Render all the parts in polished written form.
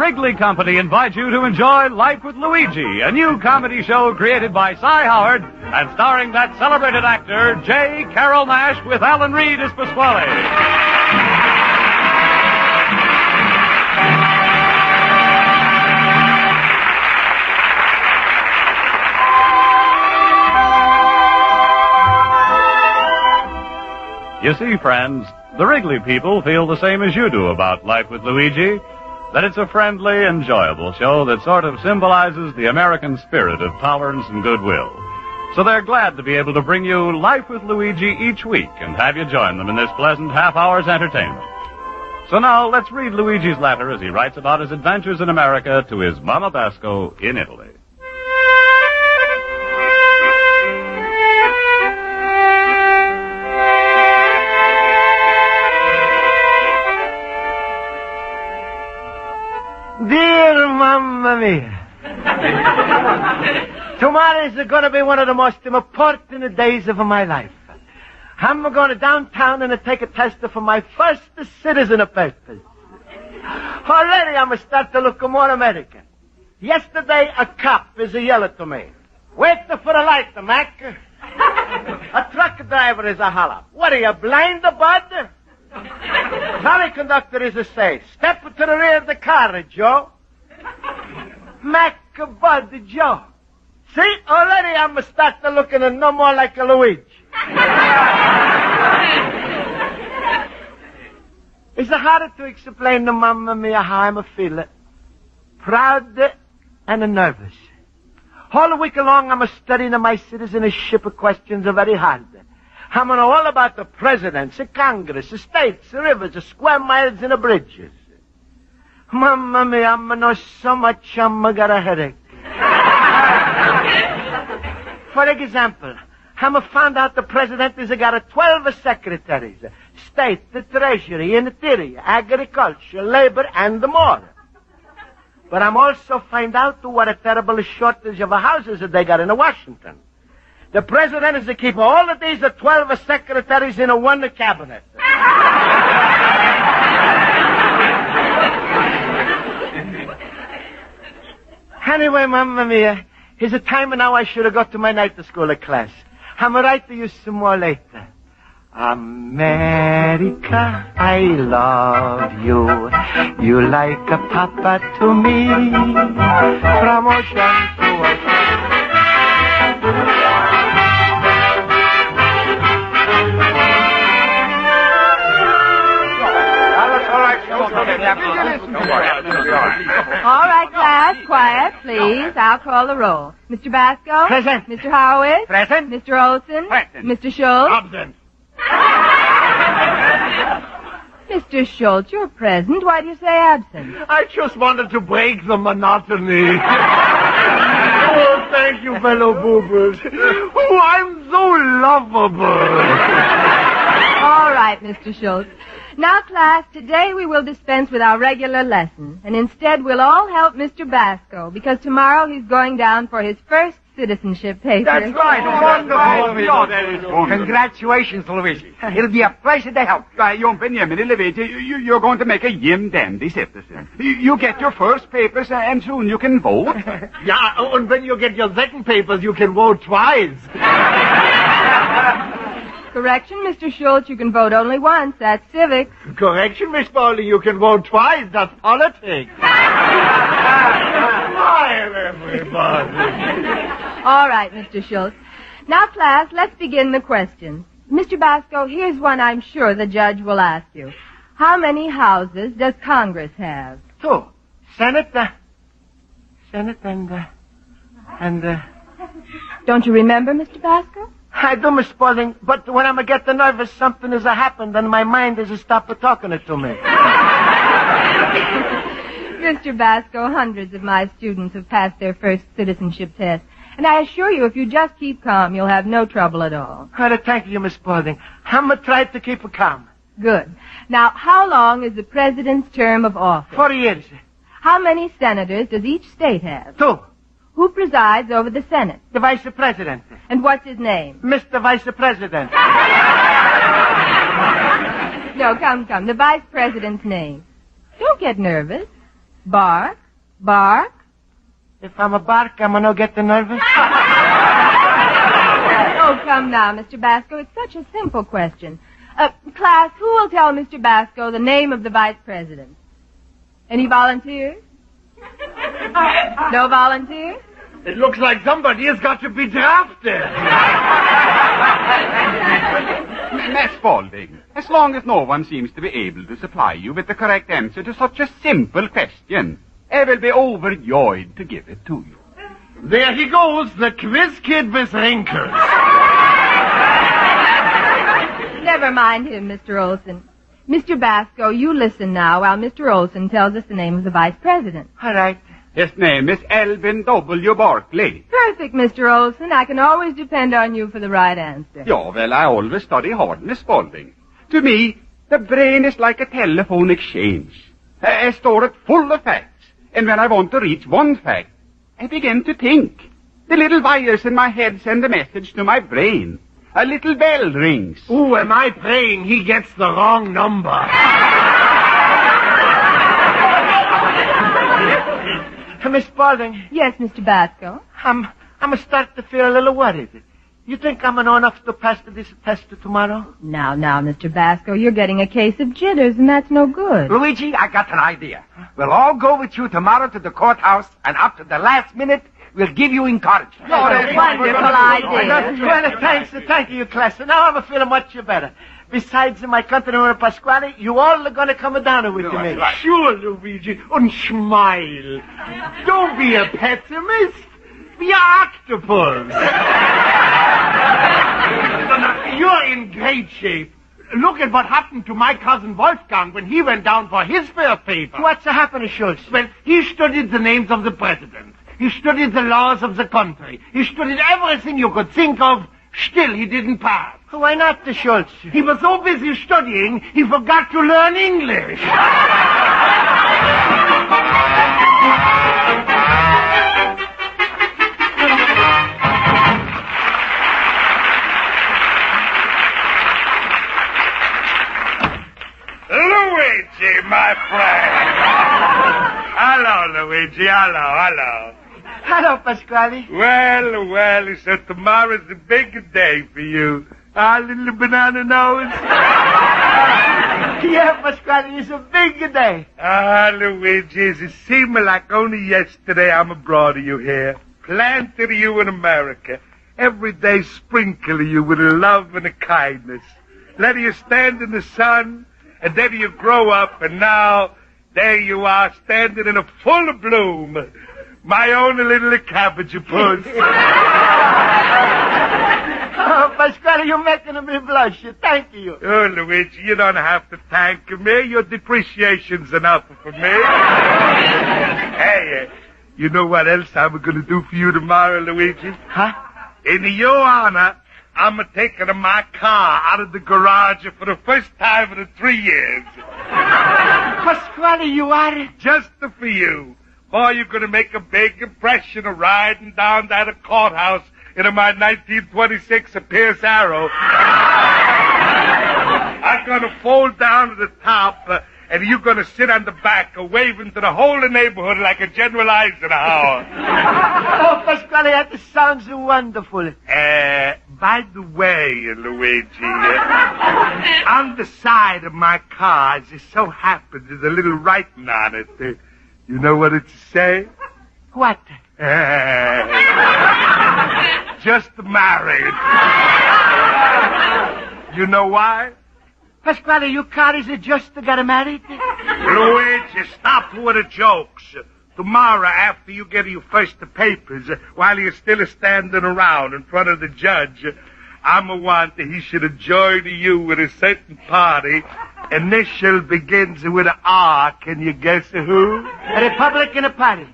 Wrigley Company invites you to enjoy Life with Luigi, a new comedy show created by Cy Howard and starring that celebrated actor, J.Carrol Nash, with Alan Reed as Pasquale. You see, friends, the Wrigley people feel the same as you do about Life with Luigi, that it's a friendly, enjoyable show that sort of symbolizes the American spirit of tolerance and goodwill. So they're glad to be able to bring you Life with Luigi each week and have you join them in this pleasant half-hour's entertainment. So now, let's read Luigi's letter as he writes about his adventures in America to his Mama Basco in Italy. Dear Mamma Mia, tomorrow is going to be one of the most important days of my life. I'm going to downtown and take a test for my first citizen papers. Already I'm start to look more American. Yesterday a cop is yelling to me, "Wait for a light, Mac." A truck driver is a holler, "What are you, blind, bud?" Lorry conductor is a say, "Step to the rear of the car, Joe." Mac, Bud, Joe. See, already I'm start to looking no more like a Luigi. It's hard to explain to Mamma Mia how I'm feeling. Proud and nervous. All week long I'm studying my citizenship questions very hard. I'm know all about the presidents, the Congress, the states, the rivers, the square miles, and the bridges. Mamma Mia, I'm know so much I'm got a headache. For example, I'm found out the president has got 12 secretaries. State, the treasury, interior, agriculture, labor, and more. But I'm also find out what a terrible shortage of houses that they got in Washington. The president is to keep all of these 12 secretaries in one cabinet. Anyway, Mamma Mia, it's a time now I should have got to my night school class. I'm write to you some more later. America, I love you. You like a papa to me. From ocean to ocean. All right, class, quiet, please. I'll call the roll. Mr. Basco? Present. Mr. Howard? Present. Mr. Olson? Present. Mr. Schultz? Absent. Mr. Schultz, you're present. Why do you say absent? I just wanted to break the monotony. Oh, thank you, fellow boobers. Oh, I'm so lovable. All right, Mr. Schultz. Now, class, today we will dispense with our regular lesson, and instead we'll all help Mr. Basco, because tomorrow he's going down for his first citizenship paper. That's right. Wonderful. Congratulations, Luigi. It'll be a pleasure to help you. You're going to make a dandy citizen. You get your first papers, and soon you can vote. Yeah, and when you get your second papers, you can vote twice. Correction, Mr. Schultz, you can vote only once. That's civics. Correction, Miss Bowling, you can vote twice. That's politics. Smile, everybody. All right, Mr. Schultz. Now, class, let's begin the questions. Mr. Basco, here's one I'm sure the judge will ask you. How many houses does Congress have? 2. Senate and... Don't you remember, Mr. Basco? I do, Miss Spaulding, but when I'm getting nervous, something has happened, and my mind has stopped talking to me. Mr. Basco, hundreds of my students have passed their first citizenship test, and I assure you, if you just keep calm, you'll have no trouble at all. Thank you, Miss Spaulding. I'm going to try to keep calm. Good. Now, how long is the president's term of office? 4 years. How many senators does each state have? 2. Who presides over the Senate? The Vice President. And what's his name? Mr. Vice President. No, come. The Vice President's name. Don't get nervous. Bark? Bark? If I'm a bark, I'm gonna get nervous. Oh, come now, Mr. Basco. It's such a simple question. Class, who will tell Mr. Basco the name of the vice president? Any volunteers? No volunteers? It looks like somebody has got to be drafted. Miss Spaulding, as long as no one seems to be able to supply you with the correct answer to such a simple question, I will be overjoyed to give it to you. There he goes, the quiz kid with wrinkles. Never mind him, Mr. Olson. Mr. Basco, you listen now while Mr. Olson tells us the name of the vice president. All right. His name is Elvin W. Barkley. Perfect, Mr. Olson. I can always depend on you for the right answer. Yeah, well, I always study hard, Miss Spaulding. To me, the brain is like a telephone exchange. I store it full of facts, and when I want to reach one fact, I begin to think. The little wires in my head send a message to my brain. A little bell rings. Ooh, am I praying he gets the wrong number? Miss Spaulding. Yes, Mr. Basco. I'm start to feel a little worried. You think I'm know enough to pass this test tomorrow? Now, Mr. Basco, you're getting a case of jitters, and that's no good. Luigi, I got an idea. We'll all go with you tomorrow to the courthouse, and up to the last minute, we'll give you encouragement. What a wonderful idea. Thank you, class. Now I'm feeling much better. Besides my countryman Pasquale, you all are going to come down with me. Right. Sure, Luigi, and smile. Don't be a pessimist. Be an octopus. You're in great shape. Look at what happened to my cousin Wolfgang when he went down for his first paper. What's happened, Schultz? Well, he studied the names of the presidents. He studied the laws of the country. He studied everything you could think of. Still, he didn't pass. Why not, Schultz? He was so busy studying, he forgot to learn English. Luigi, my friend. Hello, Luigi. Hello. Hello, Pasquale. Well, so tomorrow's the big day for you. Little banana nose. Yeah, Pasquale, it's a big day. Luigi, it seemed like only yesterday I'm abroad of you here. Planted of you in America. Every day sprinkle you with a love and a kindness. Let you stand in the sun, and then you grow up, and now there you are standing in a full bloom. My own little cabbage puss. Oh, Pasquale, you're making me blush. Thank you. Oh, Luigi, you don't have to thank me. Your depreciation's enough for me. Hey, you know what else I'm going to do for you tomorrow, Luigi? Huh? In your honor, I'm taking my car out of the garage for the first time in 3 years. Pasquale, you are... Just for you. Boy, you're going to make a big impression of riding down that courthouse in my 1926 Pierce Arrow. I'm going to fold down to the top, and you're going to sit on the back, waving to the whole neighborhood like a General Eisenhower. Oh, Pasquale, that sounds wonderful. By the way, Luigi, on the side of my car, as it so happens, there's a little writing on it. You know what it says? What? Just married. You know why? Pasquale, your car is just got married? Luigi, stop with the jokes. Tomorrow, after you get your first papers, while you're still standing around in front of the judge, I'm want that he should join you with a certain party. Initial begins with an R. Can you guess who? A Republican Party.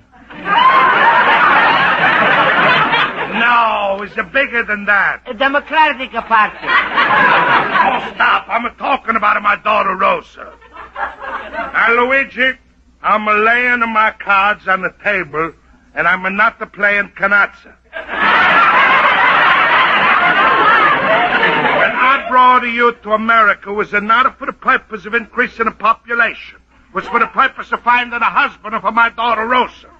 No, it's bigger than that. A Democratic Party. Oh, stop. I'm talking about my daughter, Rosa. Now, Luigi, I'm laying my cards on the table, and I'm not playing canazza. When I brought you to America, was it not for the purpose of increasing the population? was for the purpose of finding a husband for my daughter Rosa.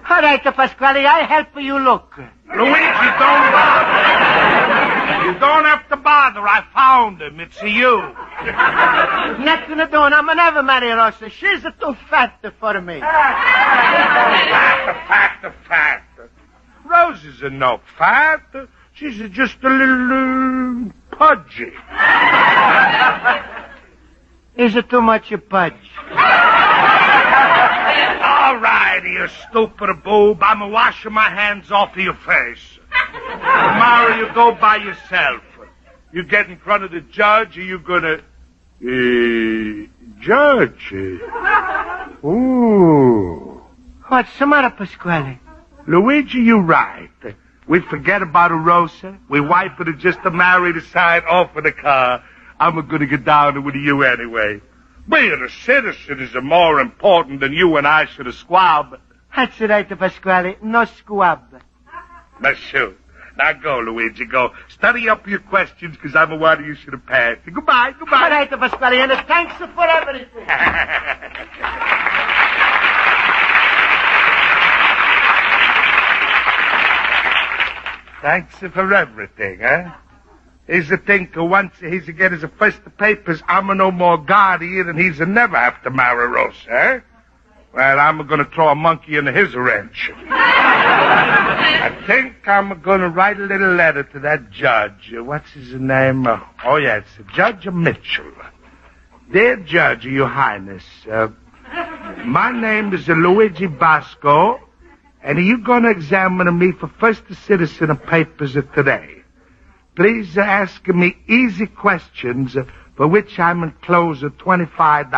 All right, Pasquale, I help you look. Luigi, don't bother. You don't have to bother. I found him. It's you. Nothing to do, and I'm never marry Rosa. She's too fat for me. Fat. Rosa's no fat. She's just a little pudgy. Is it too much pudge? All right, you stupid boob. I'm washing my hands off of your face. Tomorrow you go by yourself. You get in front of the judge, or you gonna... Judge? Ooh. What's the matter, Pasquale? Luigi, you're right. We forget about Rosa. We wipe her just to marry the side off of the car. I'm gonna get down with you anyway. Being a citizen is more important than you and I should have squab. That's right, Pasquale. No squab. Now, shoot. Now go, Luigi, go. Study up your questions, because I'm aware you should have passed. Goodbye. All right, Pasquale, and thanks for everything. Thanks for everything, eh? He's the thinker once he's to get his first papers, I'm no more guardian, and he's never have to marry Rosa, eh? Well, I'm gonna throw a monkey in his wrench. I think I'm gonna write a little letter to that judge. What's his name? It's Judge Mitchell. Dear Judge, Your Highness, my name is Luigi Basco, and you're gonna examine me for first citizen papers today. Please ask me easy questions for which I'm enclosed $25.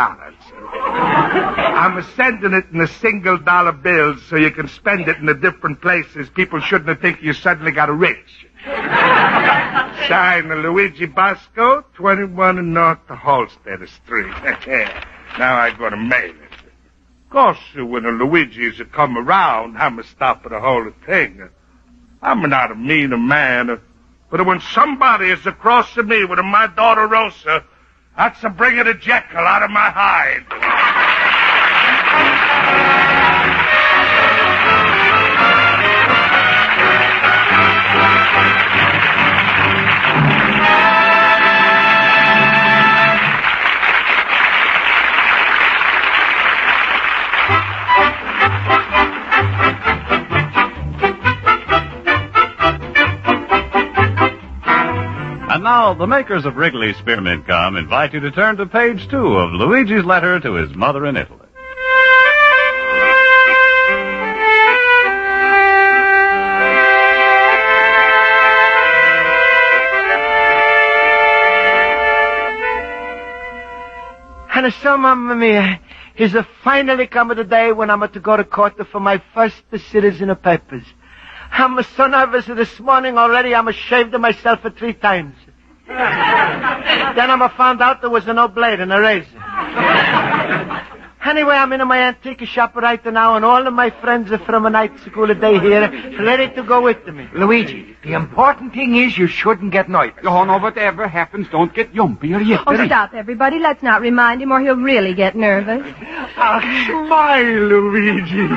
I'm sending it in a $1 bills so you can spend it in the different places. People shouldn't think you suddenly got rich. Signed, Luigi Basco, 21 North Halstead Street. Now I'm going to mail it. Of course, when Luigi's come around, I'm stopping the whole thing. I'm not a mean man, but when somebody is across to me with my daughter Rosa, that's a bringing a Jekyll out of my hide. And now, the makers of Wrigley's Spearmint Gum invite you to turn to page 2 of Luigi's letter to his mother in Italy. And so, Mamma Mia, is finally come the day when I'm to go to court for my first citizen papers. I'm so nervous this morning already, I'm shaved myself 3 times. Then I found out there was no blade and a razor. Anyway, I'm in my antique shop right now, and all of my friends are from a night school day here, ready to go with me. Luigi, the important thing is you shouldn't get nervous. Oh, no, whatever happens, don't get yumpy or yippy. Oh, stop, everybody. Let's not remind him, or he'll really get nervous. Smile, Luigi.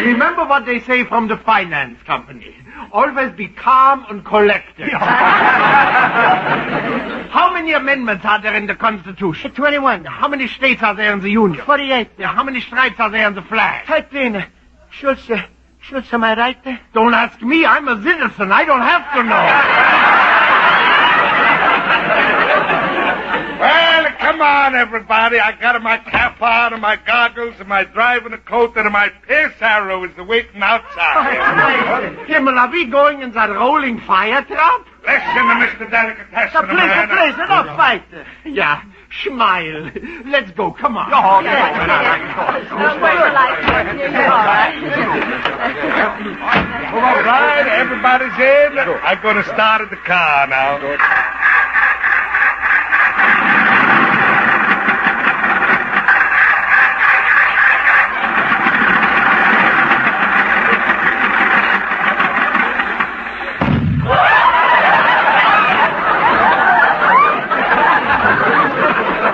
Remember what they say from the finance company. Always be calm and collected. How many amendments are there in the Constitution? 21. How many states are there in the Union? 48. How many stripes are there in the flag? 13. Schultz, am I right? Don't ask me. I'm a citizen. I don't have to know. Well, come on, everybody. I got my cap on and my goggles and my driving coat and my pierce arrow is waiting outside. Himmel, are we going in that rolling fire trap? Listen to Mr. Delicatessen, Please, don't fight. Yeah, smile. Let's go. Come on. Where's the light? Here you are. All right, everybody's in. I'm going to start at the car now.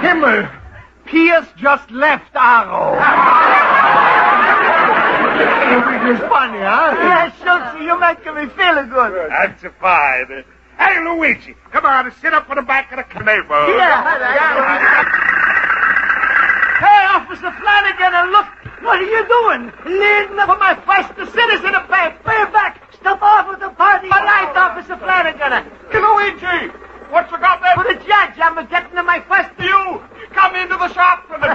Himmel, Pierce just left tomorrow. It's funny, huh? Yes, Schultz, you're making me feel good. That's fine. Hey, Luigi, come on, sit up on the back of the canaver. Hey, Officer Flanagan, look. What are you doing? Leading up for my first citizen affair. Pay back. Stop off with the party. All right, Officer Flanagan. Luigi, what you got there? For the judge, I'm getting to my first... You come into the shop for the...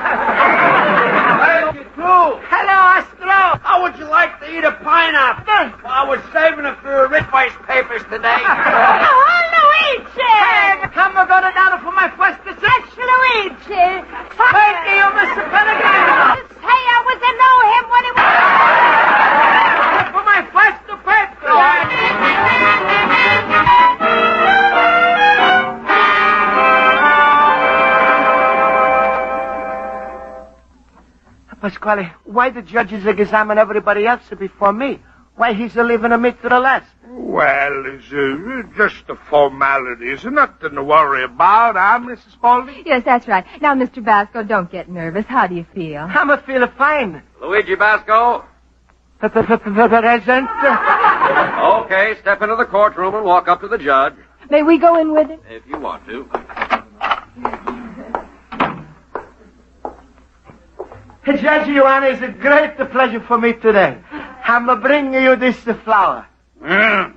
Hello, Astro. How would you like to eat a pineapple? I was saving it for your Ritweiss papers today. Oh, Luigi! Hey, I'm going down for my first That's Luigi! Thank you, Mr. Pellegrini. Say I was to know him when he was... For my first paper. Pasquale, why the judges examine everybody else before me? Why he's leaving me to the last? Well, it's just a formality. It's nothing to worry about, huh, Mrs. Spaulding? Yes, that's right. Now, Mr. Basco, don't get nervous. How do you feel? I'm feeling fine. Luigi Basco? Present. Okay, step into the courtroom and walk up to the judge. May we go in with him? If you want to. Judge, Your Honor, it's a great pleasure for me today. I'm bringing you this flower. Yeah.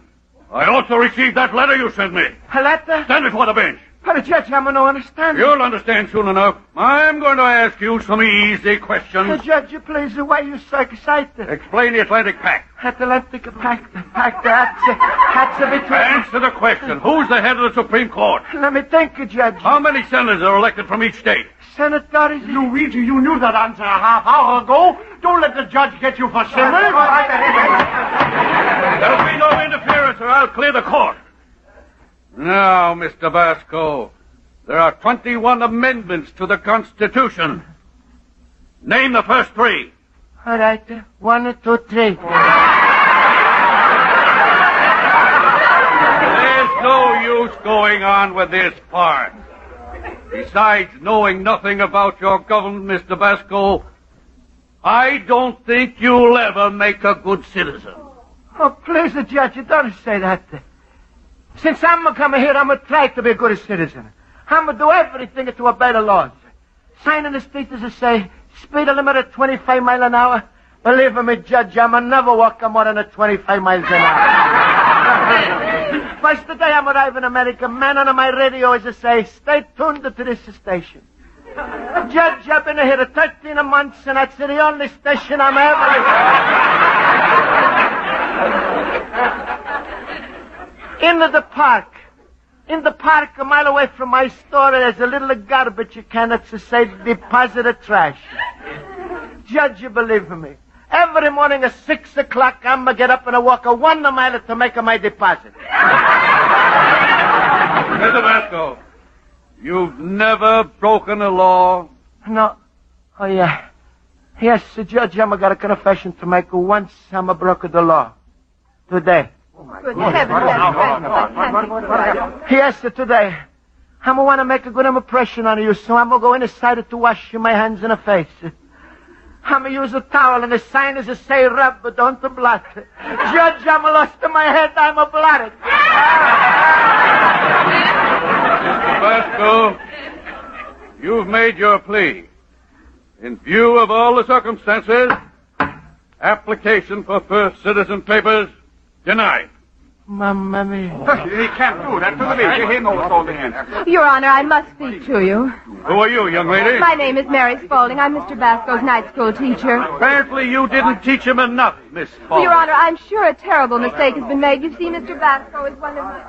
I also received that letter you sent me. A letter? Stand before the bench. But, Judge, I'm no understand. You'll understand soon enough. I'm going to ask you some easy questions. Judge, please, why are you so excited? Explain the Atlantic Pact. Atlantic Pact, that's a bit... Answer the question. Who's the head of the Supreme Court? Let me think, Judge. How many senators are elected from each state? Senators? Luigi, you knew that answer a half hour ago. Don't let the judge get you for sinning. There'll be no interference or I'll clear the court. Now, Mr. Basco, there are 21 amendments to the Constitution. Name the first three. All right. 1, 2, 3. There's no use going on with this part. Besides knowing nothing about your government, Mr. Basco, I don't think you'll ever make a good citizen. Oh, please, Judge, you don't say that. Since I'm coming here, I'm going to try to be a good citizen. I'm going to do everything to obey the laws. Signing the statements that say, speed limit at 25 miles an hour. Believe me, Judge, I'm going to never walk more than 25 miles an hour. First day I'm arriving in America, man on my radio is to say, stay tuned to this station. Judge, I've been here 13 months, and that's the only station I'm ever... In the park, a mile away from my store, there's a little garbage can that say deposit of trash. Judge, you believe me. Every morning at 6 o'clock, I'm going to get up and walk 1 mile to make my deposit. Mr. Basco, you've never broken a law? No. Oh, yeah. Yes, Judge, I'm got a confession to make. Once I'm broke the law. Today. Good heavens. Yes, today. I'm going to make a good impression on you, so I'm going to go inside to wash my hands and face. I'm going to use a towel, and the sign is to say rub, but don't blot. Judge, I'm lost in my head. I'm a blotted. Mr. Basco, you've made your plea. In view of all the circumstances, application for first citizen papers denied. Mamma mia. He can't do that to the lady. He knows all the answers. Your Honor, I must speak to you. Who are you, young lady? My name is Mary Spaulding. I'm Mr. Basco's night school teacher. Apparently you didn't teach him enough, Miss Spaulding. Your Honor, I'm sure a terrible mistake has been made. You see, Mr. Basco is one of my...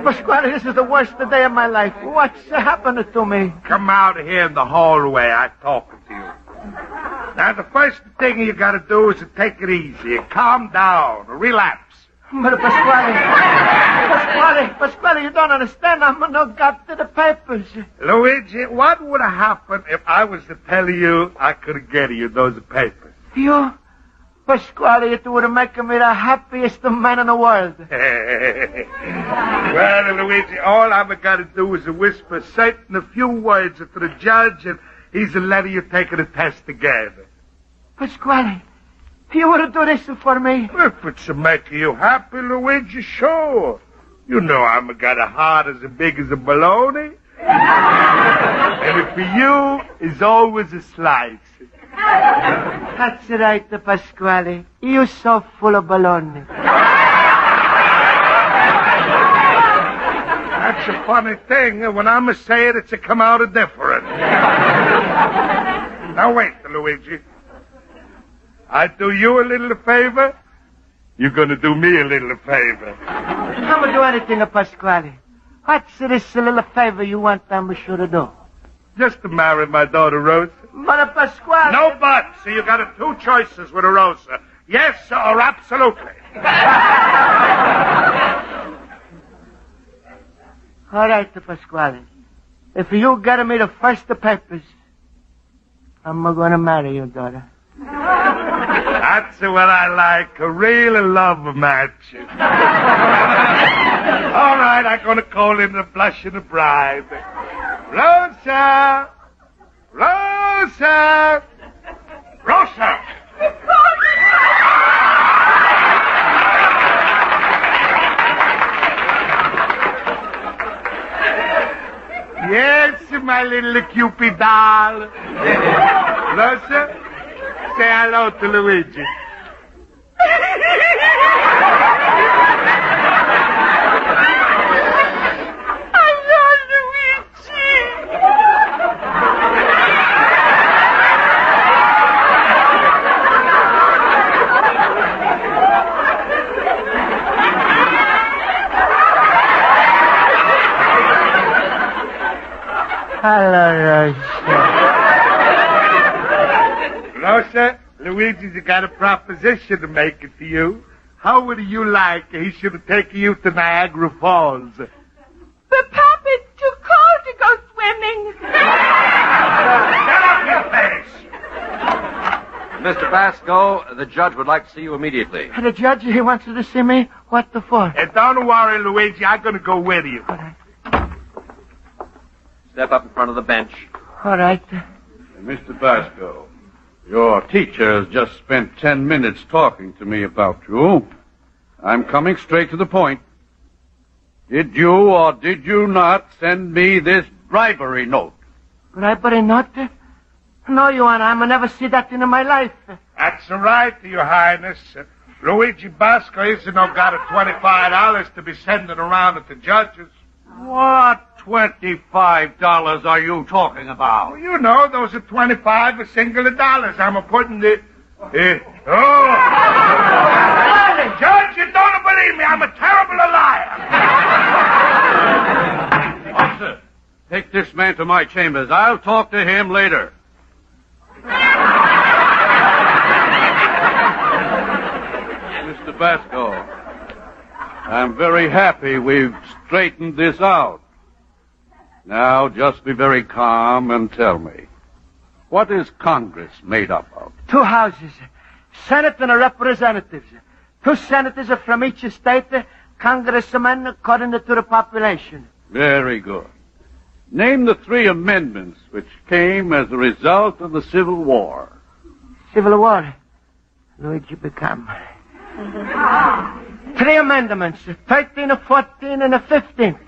Pasquale, this is the worst day of my life. What's happened to me? Come out here in the hallway. I'm talking to you. Now, the first thing you got to do is to take it easy. Calm down. Relax. But Pasquale, you don't understand. I'm not got to the papers. Luigi, what would have happened if I was to tell you I could get you those papers? You? Pasquale, it would have made me the happiest man in the world. Well, Luigi, all I've got to do is whisper certain a few words to the judge, and he's letting you take the test again. Pasquale, you want to do this for me? If it's making you happy, Luigi, sure. You know I'm got a heart as big as a baloney. And for you, is always a slice. That's right, Pasquale. You're so full of baloney. That's a funny thing. When I'm say it, it's a come out different. Now wait, Luigi. I do you a little favor. You're going to do me a little favor. I'm going to do anything, Pasquale. What's this little favor you want I'm sure to do? Just to marry my daughter, Rosa. But Pasquale... No buts. So you got two choices with a Rosa. Yes or absolutely. All right, Pasquale. If you get me the first papers, I'm going to marry your daughter. That's what I like, a real love match. All right, I'm going to call in the blush of the bride. Rosa! Rosa! Rosa! Yes, my little Cupid doll. Rosa, say hello to Luigi. Hello, Rosa. Rosa, Luigi's got a proposition to make it to you. How would you like he should have taken you to Niagara Falls? But, Pop, it's too cold to go swimming. Get up your face! Mr. Pasco, the judge would like to see you immediately. The judge, he wants you to see me? What the for? And don't worry, Luigi, I'm going to go with you. All right. Step up in front of the bench. All right. Mr. Pasco, your teacher has just spent 10 minutes talking to me about you. I'm coming straight to the point. Did you or did you not send me this bribery note? Bribery note? No, Your Honor, I'll never see that in my life. That's all right, Your Highness. Luigi Basco isn't no got a $25 to be sending around at the judges. What $25 are you talking about? Well, you know, those are 25 single dollars. I'm putting the... Judge, you don't believe me. I'm a terrible liar. Officer, take this man to my chambers. I'll talk to him later. Mr. Basco, I'm very happy we've straightened this out. Now, just be very calm and tell me, what is Congress made up of? 2 houses, Senate and representatives. 2 senators from each state, congressmen according to the population. Very good. Name the 3 amendments which came as a result of the Civil War. Civil War. Luigi become. 3 amendments, 13, 14, and 15.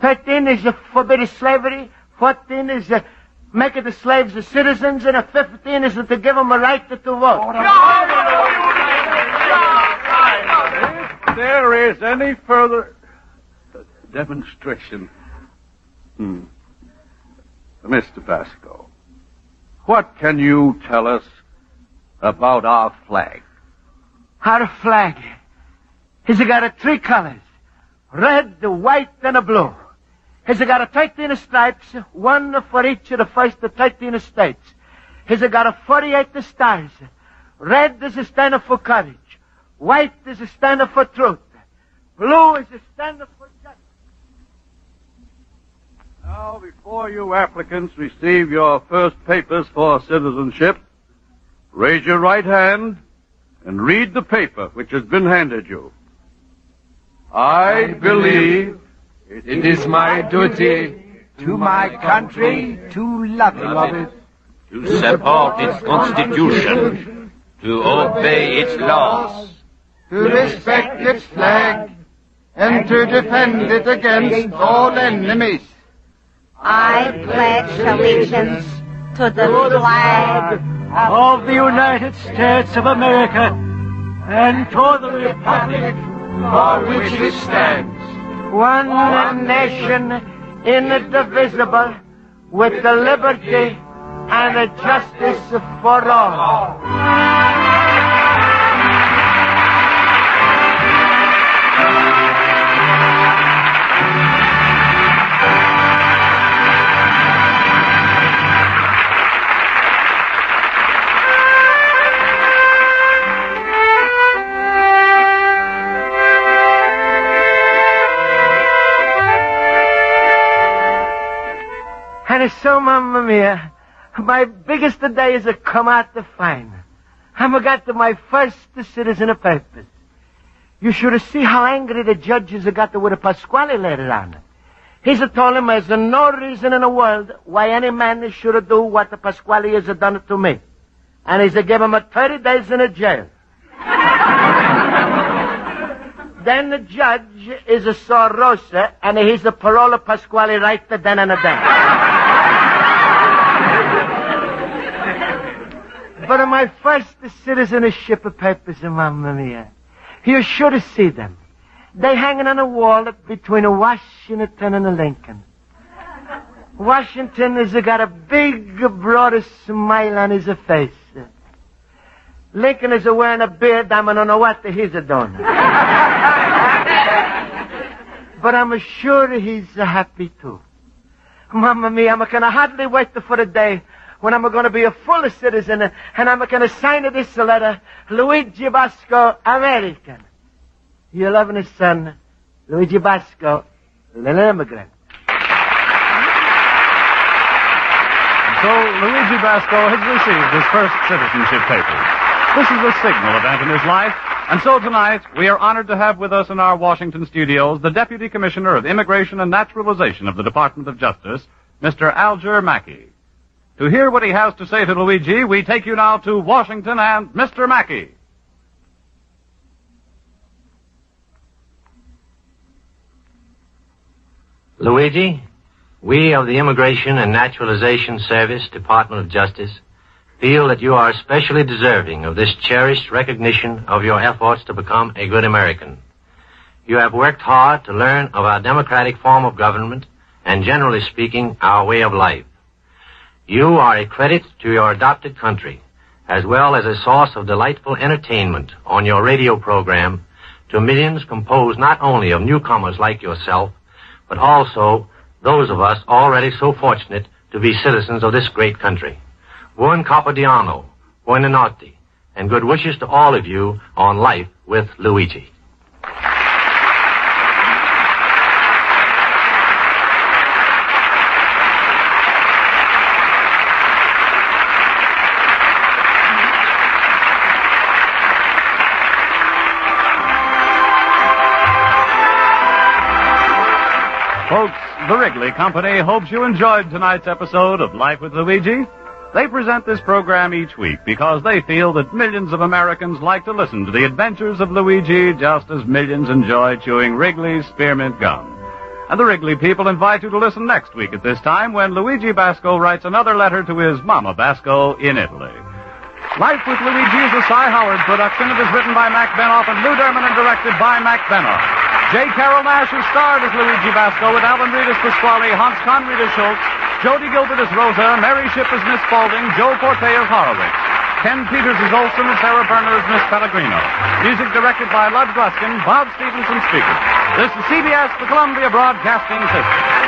13 is forbid slavery, 14 is make the slaves citizens, and 15 is to give them a right to vote. If there is any further demonstration... Mr. Pasco, what can you tell us about our flag? Our flag has got 3 colors, red, white, and blue. Has got 13 stripes, 1 for each of the first 13 states. Has got 48 stars. Red is a standing for courage. White is a standing for truth. Blue is a standing for justice. Now, before you applicants receive your first papers for citizenship, raise your right hand and read the paper which has been handed you. I believe it is my duty to my country to love it, to support its constitution, to obey its laws, to respect its flag, and to defend it against all enemies. I pledge allegiance to the flag of the United States of America and to the republic for which it stands, one nation, indivisible, with the liberty and the justice for all. And so, Mamma Mia, my biggest day is come out to find. I'm got to my first citizen of purpose. You should see how angry the judges got with Pasquale later on. He's told him there's no reason in the world why any man should do what the Pasquale has done to me. And he's given him 30 days in a jail. Then the judge is a Sorosa, and he's a parole Pasquale right then and then. But in my first citizenship of purpose, Mamma Mia, you should see them. They hanging on a wall between a Washington and a Lincoln. Washington has got a big, broad smile on his face. Lincoln is wearing a beard. I don't know what he's doing. But I'm sure he's happy too. Mamma Mia, I'm gonna hardly wait for the day when I'm going to be a full citizen, and I'm going to sign this letter, Luigi Basco, American. Your loving son, Luigi Basco, little immigrant. So Luigi Basco has received his first citizenship papers. This is a signal event in his life, and so tonight we are honored to have with us in our Washington studios the Deputy Commissioner of Immigration and Naturalization of the Department of Justice, Mr. Alger Mackey. To hear what he has to say to Luigi, we take you now to Washington and Mr. Mackey. Luigi, we of the Immigration and Naturalization Service, Department of Justice, feel that you are especially deserving of this cherished recognition of your efforts to become a good American. You have worked hard to learn of our democratic form of government and, generally speaking, our way of life. You are a credit to your adopted country, as well as a source of delightful entertainment on your radio program to millions composed not only of newcomers like yourself, but also those of us already so fortunate to be citizens of this great country. Buon Capodiano, Buonanotte, and good wishes to all of you on Life with Luigi. Folks, the Wrigley Company hopes you enjoyed tonight's episode of Life with Luigi. They present this program each week because they feel that millions of Americans like to listen to the adventures of Luigi just as millions enjoy chewing Wrigley's spearmint gum. And the Wrigley people invite you to listen next week at this time when Luigi Basco writes another letter to his Mama Basco in Italy. Life with Luigi is a Cy Howard production. It is written by Mac Benoff and Lou Derman and directed by Mac Benoff. J.Carrol Nash is starred as Luigi Basco with Alan Reed as Pasquale, Hans Conried as Schultz, Jody Gilbert as Rosa, Mary Shipp as Miss Spaulding, Joe Forte as Horowitz, Ken Peters as Olson, and Sarah Berner as Miss Pellegrino. Music directed by Lud Gluskin, Bob Stevenson speaking. This is CBS, the Columbia Broadcasting System.